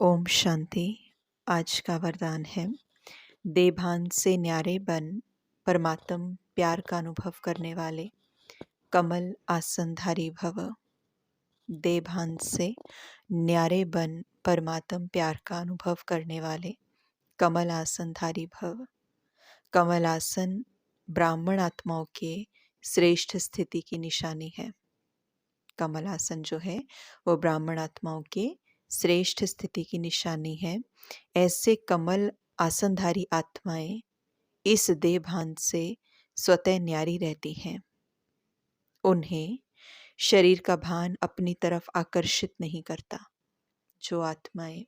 ओम शांति। आज का वरदान है, देभान से न्यारे बन परमात्म प्यार का अनुभव करने वाले कमल आसनधारी भव। देभान से न्यारे बन परमात्म प्यार का अनुभव करने वाले कमल आसनधारी भव। कमल आसन ब्राह्मण आत्माओं के श्रेष्ठ स्थिति की निशानी है। कमल आसन जो है वो ब्राह्मण आत्माओं के श्रेष्ठ स्थिति की निशानी है। ऐसे कमल आसनधारी आत्माएं इस देह भान से स्वतः न्यारी रहती हैं। उन्हें शरीर का भान अपनी तरफ आकर्षित नहीं करता। जो आत्माएं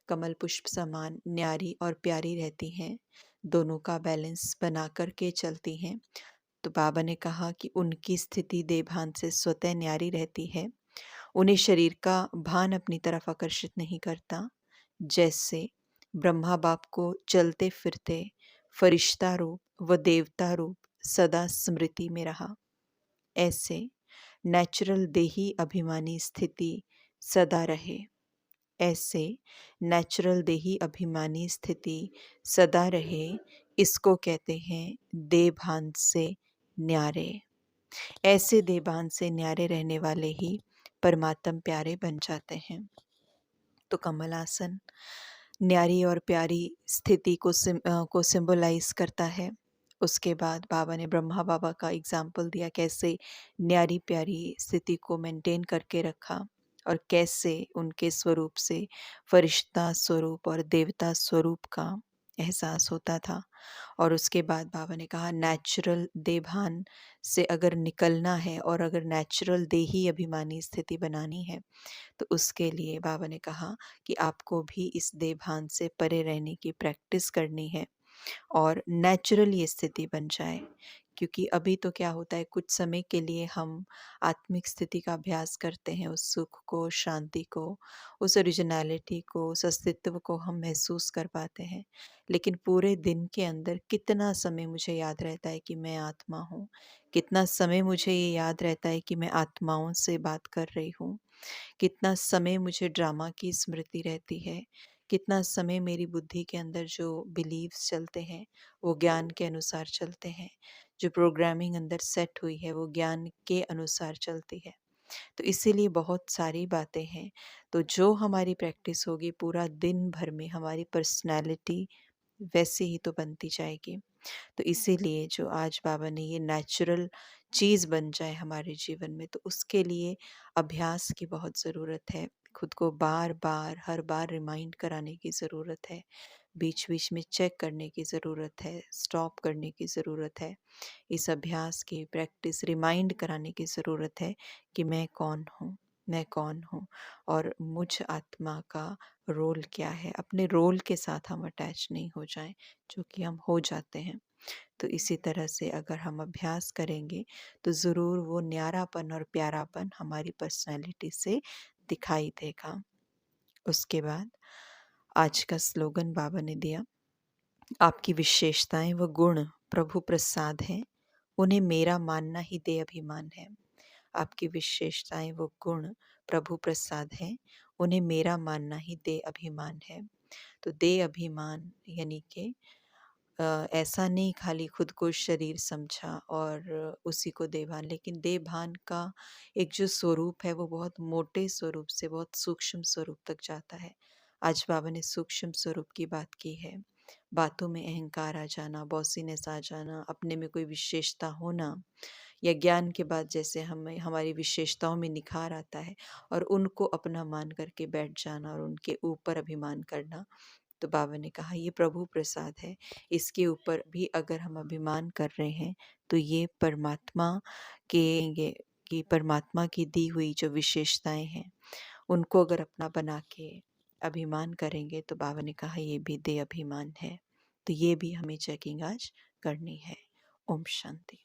कमल पुष्प समान न्यारी और प्यारी रहती हैं, दोनों का बैलेंस बना करके चलती हैं, तो बाबा ने कहा कि उनकी स्थिति देह भान से स्वतः न्यारी रहती है। उन्हें शरीर का भान अपनी तरफ आकर्षित नहीं करता। जैसे ब्रह्मा बाप को चलते फिरते फरिश्ता रूप व देवता रूप सदा स्मृति में रहा, ऐसे नेचुरल देही अभिमानी स्थिति सदा रहे। ऐसे नेचुरल देही अभिमानी स्थिति सदा रहे, इसको कहते हैं देभान से न्यारे। ऐसे देभान से न्यारे रहने वाले ही परमात्म प्यारे बन जाते हैं। तो कमल आसन न्यारी और प्यारी स्थिति को सिंबलाइज करता है। उसके बाद बाबा ने ब्रह्मा बाबा का एग्जाम्पल दिया, कैसे न्यारी प्यारी स्थिति को मेंटेन करके रखा और कैसे उनके स्वरूप से फरिश्ता स्वरूप और देवता स्वरूप का एहसास होता था। और उसके बाद बाबा ने कहा, नेचुरल देभान से अगर निकलना है और अगर नेचुरल देही अभिमानी स्थिति बनानी है, तो उसके लिए बाबा ने कहा कि आपको भी इस देभान से परे रहने की प्रैक्टिस करनी है और नेचुरल ये स्थिति बन जाए। क्योंकि अभी तो क्या होता है, कुछ समय के लिए हम आत्मिक स्थिति का अभ्यास करते हैं, उस सुख को, शांति को, उस ओरिजिनलिटी को, उस अस्तित्व को हम महसूस कर पाते हैं। लेकिन पूरे दिन के अंदर कितना समय मुझे याद रहता है कि मैं आत्मा हूँ, कितना समय मुझे ये याद रहता है कि मैं आत्माओं से बात कर रही हूँ, कितना समय मुझे ड्रामा की स्मृति रहती है, कितना समय मेरी बुद्धि के अंदर जो बिलीव्स चलते हैं वो ज्ञान के अनुसार चलते हैं, जो प्रोग्रामिंग अंदर सेट हुई है वो ज्ञान के अनुसार चलती है। तो इसीलिए बहुत सारी बातें हैं। तो जो हमारी प्रैक्टिस होगी, पूरा दिन भर में हमारी पर्सनैलिटी वैसे ही तो बनती जाएगी। तो इसीलिए जो आज बाबा ने ये नेचुरल चीज़ बन जाए हमारे जीवन में, तो उसके लिए अभ्यास की बहुत ज़रूरत है। खुद को बार बार हर बार रिमाइंड कराने की ज़रूरत है, बीच बीच में चेक करने की ज़रूरत है, स्टॉप करने की ज़रूरत है। इस अभ्यास की प्रैक्टिस रिमाइंड कराने की ज़रूरत है कि मैं कौन हूँ, मैं कौन हूँ और मुझ आत्मा का रोल क्या है। अपने रोल के साथ हम अटैच नहीं हो जाएं, जो कि हम हो जाते हैं। तो इसी तरह से अगर हम अभ्यास करेंगे तो ज़रूर वो न्यारापन और प्यारापन हमारी पर्सनैलिटी से दिखाई देगा। उसके बाद आज का स्लोगन बाबा ने दिया, आपकी विशेषताएं व गुण प्रभु प्रसाद हैं, उन्हें मेरा मानना ही दे अभिमान है। आपकी विशेषताएं व गुण प्रभु प्रसाद हैं, उन्हें मेरा मानना ही दे अभिमान है। तो दे अभिमान यानी कि ऐसा नहीं खाली खुद को शरीर समझा और उसी को देभान, लेकिन देभान का एक जो स्वरूप है वो बहुत मोटे स्वरूप से बहुत सूक्ष्म स्वरूप तक जाता है। आज बाबा ने सूक्ष्म स्वरूप की बात की है। बातों में अहंकार आ जाना, बॉसीनेस आ जाना, अपने में कोई विशेषता होना, या ज्ञान के बाद जैसे हमें हमारी विशेषताओं में निखार आता है और उनको अपना मान करके बैठ जाना और उनके ऊपर अभिमान करना। तो बाबा ने कहा ये प्रभु प्रसाद है, इसके ऊपर भी अगर हम अभिमान कर रहे हैं तो ये परमात्मा के ये कि परमात्मा की दी हुई जो विशेषताएं हैं उनको अगर अपना बना के अभिमान करेंगे, तो बाबा ने कहा ये भी दे अभिमान है। तो ये भी हमें चेकिंग आज करनी है। ओम शांति।